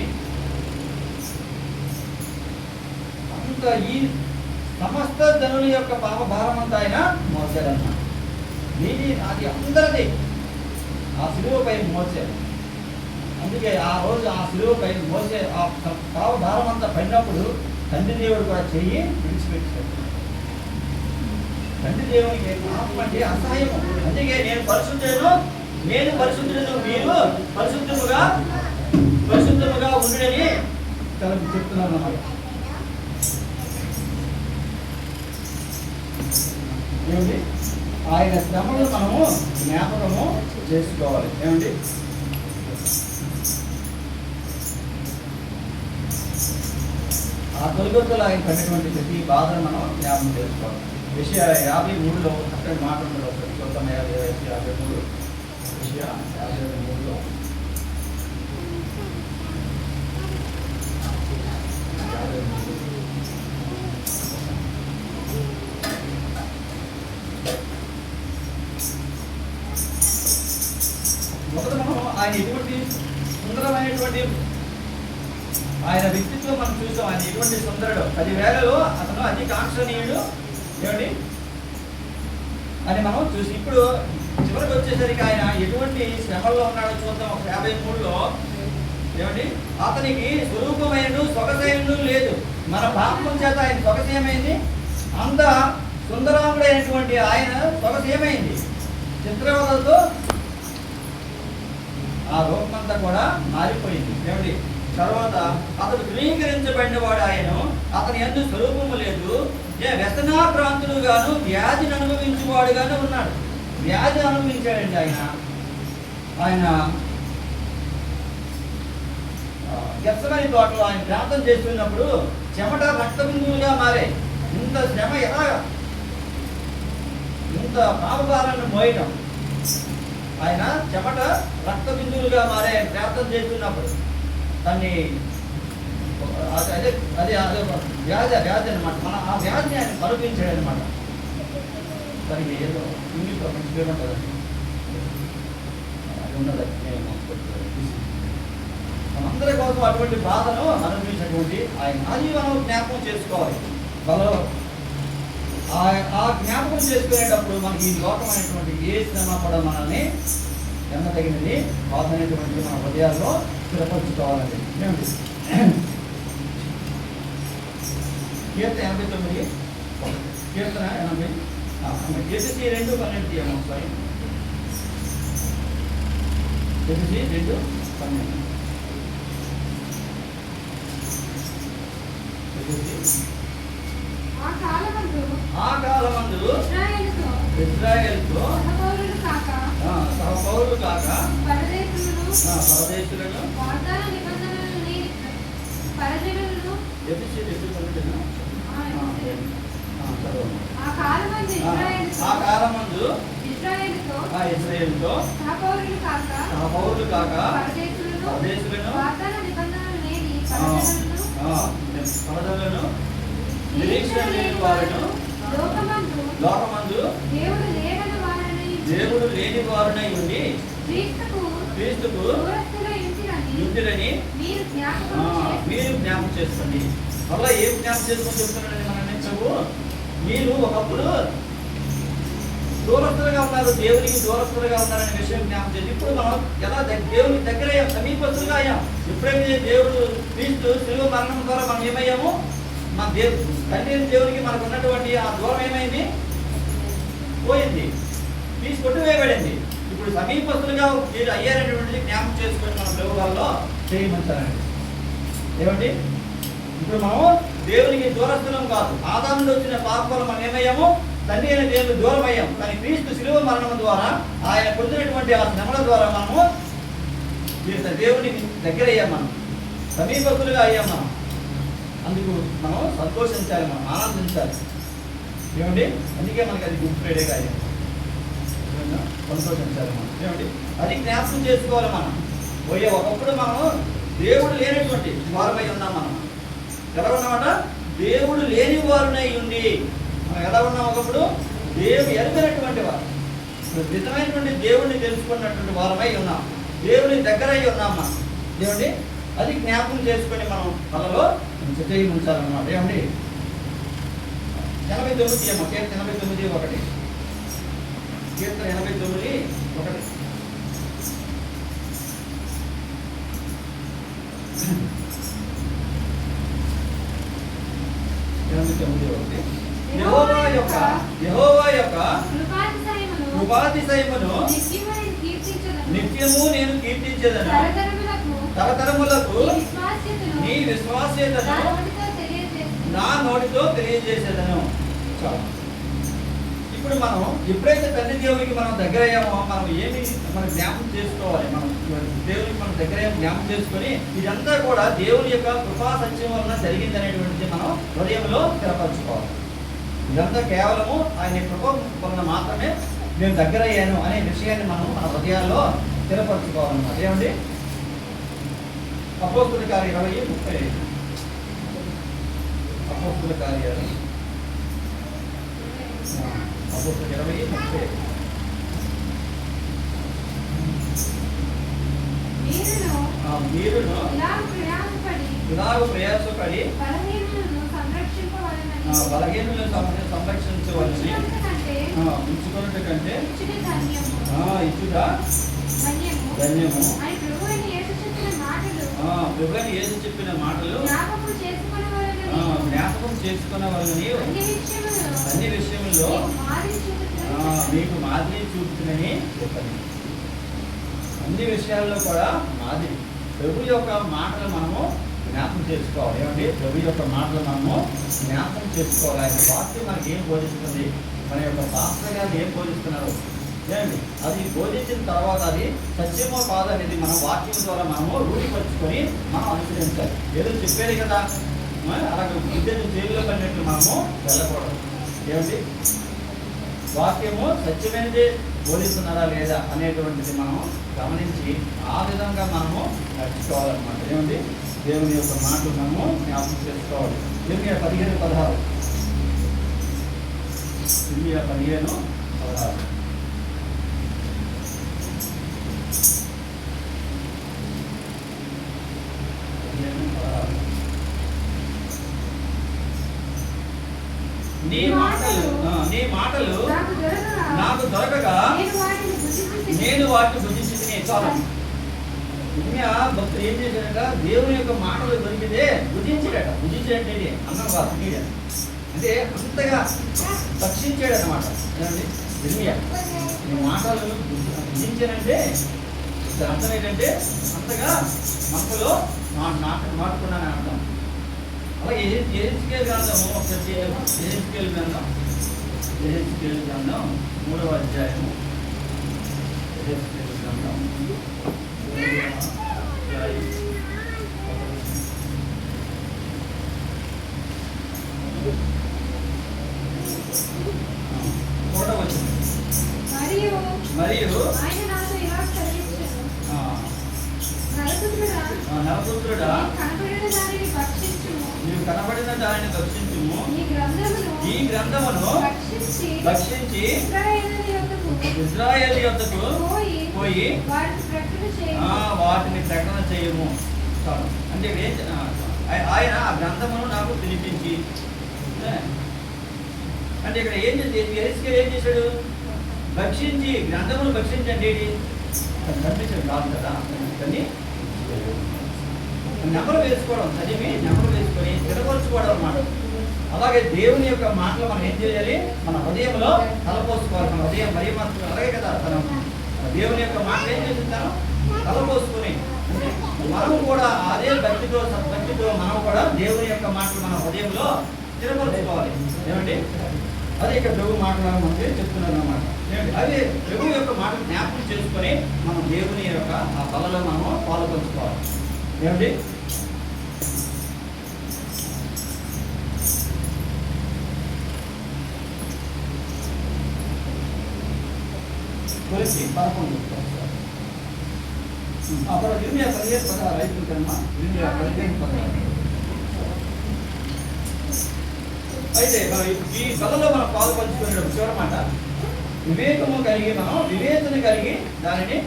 అంత ఈ సమస్త జనుల యొక్క పాప భారం అంతా ఆయన మోసాడన్నమాట. నీది అది అందరిది ఆ సిలువ పైన మోసాడు. అందుకే ఆ రోజు ఆ సిలువ పైన మోసే ఆ పాప భారం అంతా పడినప్పుడు తండ్రి దేవుడు కూడా చెయ్యి విడిచిపెట్టాడు. తండ్రి దేవునికి పాపం అంటే అసహాయము. అందుకే నేను పరిశుద్ధులను, నేను పరిశుద్ధులను, మీరు పరిశుద్ధముగా ఉండుడని చెప్తున్నాను అన్నమాట. ఏమండి, ఆయన శ్రమను మనము జ్ఞాపకము చేసుకోవాలి. ఏమండి, ఆ తొలిగొత్తులు ఆయన పడినటువంటి ప్రతి బాధను మనం జ్ఞాపకం చేసుకోవాలి. విషయ 53లో అక్కడ మాట ఉంటుంది. ఒకటి చూద్దాం. 53 విషయ 53లో మొదట మనం ఆయన ఎటువంటి సుందరమైనటువంటి ఆయన వ్యక్తిత్వం మనం చూసాం. ఆయన ఎటువంటి సుందరుడు, 10,000లో అతను అతి కాంక్షణీయుడు ఏమండి అని మనం చూసి, ఇప్పుడు చివరికి వచ్చేసరికి ఆయన ఎటువంటి శ్రమల్లో ఉన్నాడో చూద్దాం. 53లో ఏమండి, అతనికి స్వరూపమైన సొగసైన లేదు. మన పాపం చేత ఆయన సొగసు ఏమైంది? అంత సుందరాముడైనటువంటి ఆయన సొగసు ఏమైంది? చిత్రవదలతో ఆ రూపమంతా కూడా మారిపోయింది. ఏమండి, తర్వాత అతడు ధృవీకరించబడిన వాడు ఆయన, అతని యందు స్వరూపము లేదు. వ్యసనాక్రాంతుడు గాను వ్యాధిని అనుభవించేవాడుగానే ఉన్నాడు. వ్యాధి అనుభవించాడండి ఆయన గెత్సెమనీ తోటలో ఆయన ప్రార్థన చేస్తున్నప్పుడు చెమట రక్త బిందువులుగా మారే. ఇంత శ్రమ ఎలాగా, ఇంత పాపభారాన్ని మోయటం, ఆయన చెమట రక్త బిందువులుగా మారే ప్రార్థన చేస్తున్నప్పుడు దాన్ని అదే అదే అదే వ్యాధి అనమాట. మన ఆ వ్యాధిని ఆయన కనిపించాడు అనమాట. దానికి ఏదో ఇంగ్లీష్లో మంచి పేరు ఉంటుందండి, అది ఉన్నది. మనందరి కోసం అటువంటి బాధను అనుభవించినటువంటి ఆయన, అది మనం జ్ఞాపకం చేసుకోవాలి. ఆ జ్ఞాపకం చేసుకునేటప్పుడు మనకి ఈ లోకమైనటువంటి ఏ శ్రమ కూడా మనల్ని ఎన్నదగినది బాధనేటువంటి మన హృదయాల్లో స్థిరపరచుకోవాలండి. ఏమిటి కీర్తన 89, కీర్తన 80, ఎస్ఎస్సి 2:12 వస్తాయి. ఎస్ఎస్సి 2:12 ఆ కాలమందు ఇశ్రాయేలుతో సహపౌరులు కాక పరదేశులను ఆ కాలమందు ఇశ్రాయేలుతో సహపౌరులు కాక పరదేశులను పరదలను నిరీక్షణ లేని వారును లోకమందు దేవుడు లేని వారునై ఉండి క్రీస్తుకు యుద్ధులని మీరు జ్ఞాపకం చేసుకోండి. మళ్ళీ ఏం జ్ఞాపకం చేసుకొని చెప్తున్నాడని మనం నించవు. మీరు ఒకప్పుడు దూరస్తులుగా ఉన్నారు, దేవునికి దూరస్తులుగా ఉన్నారనే విషయం జ్ఞాపకం చేసి, ఇప్పుడు మనం ఎలా దేవునికి దగ్గర అయ్యాం, సమీపస్తులుగా అయ్యాం. ఎప్పుడైతే దేవుడు క్రీస్తు శిలువ మరణం ద్వారా మనం ఏమయ్యాము, మన తండ్రి దేవునికి మనకు ఉన్నటువంటి ఆ దూరం ఏమైంది? పోయింది, తీసి కొట్టివేయబడింది. ఇప్పుడు సమీపస్తులుగా మీరు అయ్యారనేటువంటిది జ్ఞాపకం చేసుకొని మన ప్రభువుల్లో చేయమంటారండి. ఏమండి, ఇప్పుడు మనం దేవునికి దూరస్తులం కాదు. ఆదాము నుండి వచ్చిన పాపం మనం ఏమయ్యాము? తండ్రి అయిన దేవుని దూరం అయ్యాం. కానీ క్రీస్తు శిలువ మరణం ద్వారా ఆయన పొందినటువంటి ఆ శ్రమల ద్వారా మనము దేవునికి దగ్గర అయ్యాం, మనం సమీపస్తులుగా అయ్యాం. మనం అందుకు మనం సంతోషించాలి, మనం ఆనందించాలి. ఏమండి, అందుకే మనకి అది గుడ్ ఫ్రైడేగా అయ్యాం. సంతోషించాలి మనం. ఏమండి, అది జ్ఞాపకం చేసుకోవాలి. మనం ఒకప్పుడు మనం దేవుడు లేనటువంటి వారమై ఉన్నాం మనం. ఎలా ఉన్నామట? దేవుడు లేని వారునై ఉండి. మనం ఎలా ఉన్నాం? ఒకప్పుడు దేవుడు ఎరుగనటువంటి వారు, నిజమైనటువంటి దేవుడిని తెలుసుకున్నటువంటి వారమై ఉన్నాం. దేవుని దగ్గర అయి ఉన్నాం మనం. ఏమండి? అది జ్ఞాపకం చేసుకొని మనం కళలో ఉంచాలన్నమాట. ఏమండి? 89 ఏమో, కీర్తన 89:1. కీర్తన 89:1. యెహోవా యొక్క కృపాతిశయమును నిత్యము నేను కీర్తించెదను. తరతరములకు నీ విశ్వాస్యతను నా నోటితో తెలియజేసేదను. ఇప్పుడు మనం ఎప్పుడైతే తండ్రి దేవునికి మనం దగ్గర అయ్యామో మనం జ్ఞాపకం చేసుకోవాలి. మనం దేవునికి మనం దగ్గర జ్ఞాపకం చేసుకొని ఇదంతా కూడా దేవుని యొక్క కృపా సత్యం వలన జరిగింది అనేటువంటిది మనం హృదయంలో స్థిరపరచుకోవాలి. ఇదంతా కేవలము ఆయన కృప వలన మాత్రమే నేను దగ్గర అయ్యాను అనే విషయాన్ని మనం మన హృదయాల్లో స్థిరపరచుకోవాలన్నమాట. ఏమండి? అపోస్తుల కార్యాలు 20:30. అపోస్తుల కార్యాలు 20:30. మీరును ఇలాగ ప్రయాసపడి బలహీనులను సంరక్షించవలసి ఉంచుకున్నట్టు కంటే ఇచ్చుట ధన్యము. ప్రభువైన యేసు చెప్పిన మాటలు జ్ఞాపకం చేసుకున్న వాళ్ళని అన్ని విషయంలో మీకు మాదిరి చూపుతుందని చెప్పండి. అన్ని విషయాల్లో కూడా మాదిరి. ప్రభు యొక్క మాటలు మనము జ్ఞాపకం చేసుకోవాలి. ఏమండి? ప్రభు యొక్క మాటలు మనము జ్ఞాపకం చేసుకోవాలి. ఆయన వాక్యం మనకి ఏం బోధిస్తుంది, మన యొక్క శాస్త్ర గారు ఏం బోధిస్తున్నారు, ఏమండి? అది బోధించిన తర్వాత అది సత్యమో కాదు అనేది మన వాక్యం ద్వారా మనము రూఢిపరుచుకొని మనం అనుసరించాలి. ఏదో చెప్పేది కదా అలాగే విద్యను జైల్లో పడినట్లు మనము వెళ్ళకూడదు. ఏమిటి? వాక్యము సత్యమైనది బోధిస్తున్నారా లేదా అనేటువంటిది మనం గమనించి ఆ విధంగా మనము నడుచుకోవాలన్నమాట. ఏమిటి? దేవుని యొక్క మాటలు మనము జ్ఞాపకం చేసుకోవాలి. 15:16. 15:16. నీ మాటలు నాకు దొరకగా నేను వాటిని భుజించుకునే. చాలా భక్తులు ఏం చేశాడట? దేవుని యొక్క మాటలు దొరికితే భుజించాడట. భుజించాడంటే అన్నం కాదు, అంటే అంతగా భక్షించాడు అనమాట. ఏమండి? ఇర్మియా నీ మాటలు భుజించానంటే అర్థం ఏంటంటే అంతగా మనసులో నాటుకున్నానని అర్థం. అలాగే ఎహెజ్కేలు గ్రంథము ఒకసారి ఎహెజ్కేలు గ్రంథం 3వ అధ్యాయము. ఎహెజ్కేలు గ్రంథం 3వ అధ్యాయం 3వ వచనం. మరియు నరపుత్రుడా నీవు కనబడిన దానిని భక్షించుము. ఈ గ్రంథమును భక్షించి ఇశ్రాయేలు యొద్దకు పోయి వాటిని ప్రకటన చేయము. అంటే ఆయన ఆ గ్రంథమును నాకు పిలిపించి, అంటే ఇక్కడ ఏం చేసి ఏం చేశాడు? భక్షించి, గ్రంథమును భక్షించండి. కనిపించడం కాదు కదా, కానీ నెంబర్ వేసుకోవడం, చదివి నెంబర్ వేసుకొని స్థిరపరచుకోవడం అన్నమాట. అలాగే దేవుని యొక్క మాటలు మనం ఏం చేయాలి? మన హృదయంలో తలపోసుకోవాలి. మన హృదయం మరీ మాత్రం అలాగే కదా, తను దేవుని యొక్క మాటలు ఏం చేస్తుంటాను? తలపోసుకొని మనం కూడా అదే భక్తితో మనం కూడా దేవుని యొక్క మాటలు మన హృదయంలో స్థిరపరచుకోవాలి. ఏమండి? అది ఇక్కడ ప్రభు మాటలు మనకి చెప్తున్నారు అన్నమాట. ఏమండి? అది ప్రభు యొక్క మాటలు జ్ఞాపకం చేసుకొని మనం దేవుని యొక్క ఆ బలలో మనము పాల్పంచుకోవాలి. ఏమండి? Por esse, para quando? అప్పుడు ఇర్మియా 15:16 అయిపోయిందమ్మా. ఇర్మియా 15:16. అయితే ఈ కళలో మనం పాలు పంచుకునేటప్పుడు చివరమాట వివేకము కలిగి మనం వివేచన కలిగి దానిని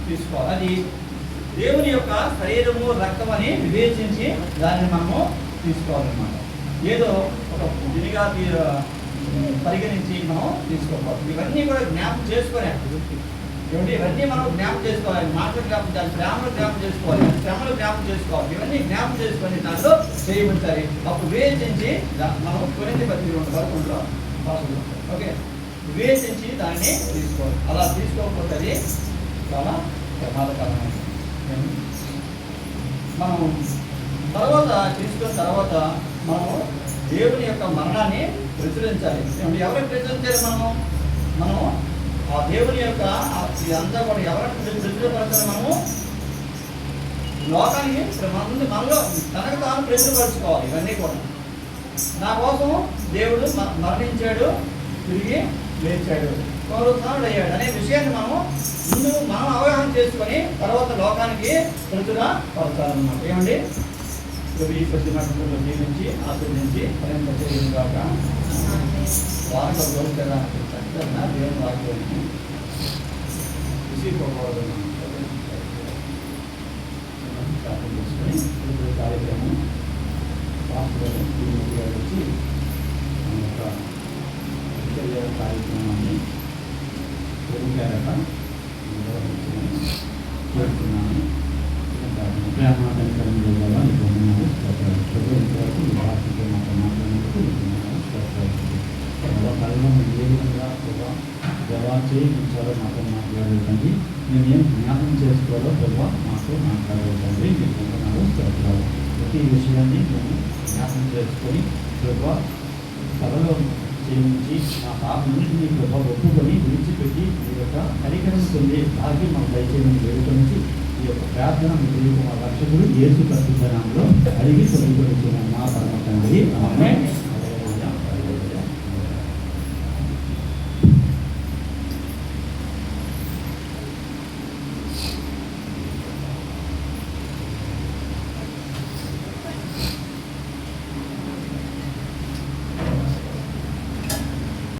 తీసుకోవాలి. అది దేవుని యొక్క శరీరము రక్తం అని వివేచించి దానిని మనము తీసుకోవాలన్నమాట. ఏదో ఒక విధిగా పరిగణించి మనం తీసుకోవాలి. ఇవన్నీ కూడా జ్ఞాపకం చేసుకోవాలి. ఏమిటి ఇవన్నీ మనం జ్ఞాపకం చేసుకోవాలి. మాటలు జ్ఞాపకం చేయాలి, ప్రేమలు జ్ఞాపకం చేసుకోవాలి, శ్రమలు జ్ఞాపకం చేసుకోవాలి. ఇవన్నీ జ్ఞాపకం చేసుకొని దాంట్లో చేయబడతాయి. అప్పుడు వివేచించి మనం కొరింథీ పత్రిక 11 ఓకే వివేచించి దాన్ని తీసుకోవాలి. అలా తీసుకోకపోతే అది చాలా ప్రమాదకరమైనది. మనం తర్వాత తీసుకున్న తర్వాత మనము దేవుని యొక్క మరణాన్ని ప్రచురించాలి. ఎవరికి ప్రచురించాలి? మనం ఆ దేవుని యొక్క ఇదంతా కూడా ఎవరికి ప్రచురపరచాలి? మనము లోకానికి మనలో తనకు తాను ప్రచురపరచుకోవాలి. ఇవన్నీ కూడా నా కోసం దేవుడు మరణించాడు, తిరిగి లేచాడు, పునరుత్థానుడు అయ్యాడు అనే విషయాన్ని ముందు మనం అవగాహన చేసుకొని తర్వాత లోకానికి ప్రచురపరచాలన్నమాట. ఏమండి ఈ కొద్ది మాటల్లో జీవించి ఆశీర్వదించి పరిణింపచేయగాక. వారంలో గౌరవడానికి చక్కగా దేవుని వాక్యాన్ని తీసుకోకూడదు చేసుకొని కార్యక్రమం వచ్చి కార్యక్రమాన్ని చేస్తున్నాను. ఏ విధంగా జవా చేయించాలో మాతో మాట్లాడేదండి. నేను ఏం జ్ఞాపకం చేసుకోవాలో ప్రభావ మాతో మాట్లాడేదండి. మీకు చెప్తాను. ప్రతి విషయాన్ని నేను జ్ఞాపకం చేసుకొని ప్రభావ సభలో చేయించి మా పాపన్నింటినీ ప్రభావ ఒప్పుకొని విడిచిపెట్టి మీ యొక్క కనికరం పొందే భాగ్యం మాకు దయచేయమని వేడుకొనిచి ఈ యొక్క ప్రార్థన మీ రక్షకుడు యేసు పరిశుద్ధ నామములో అడిగి పొందుకొని మా పరమ తండ్రి. ఆమేన్.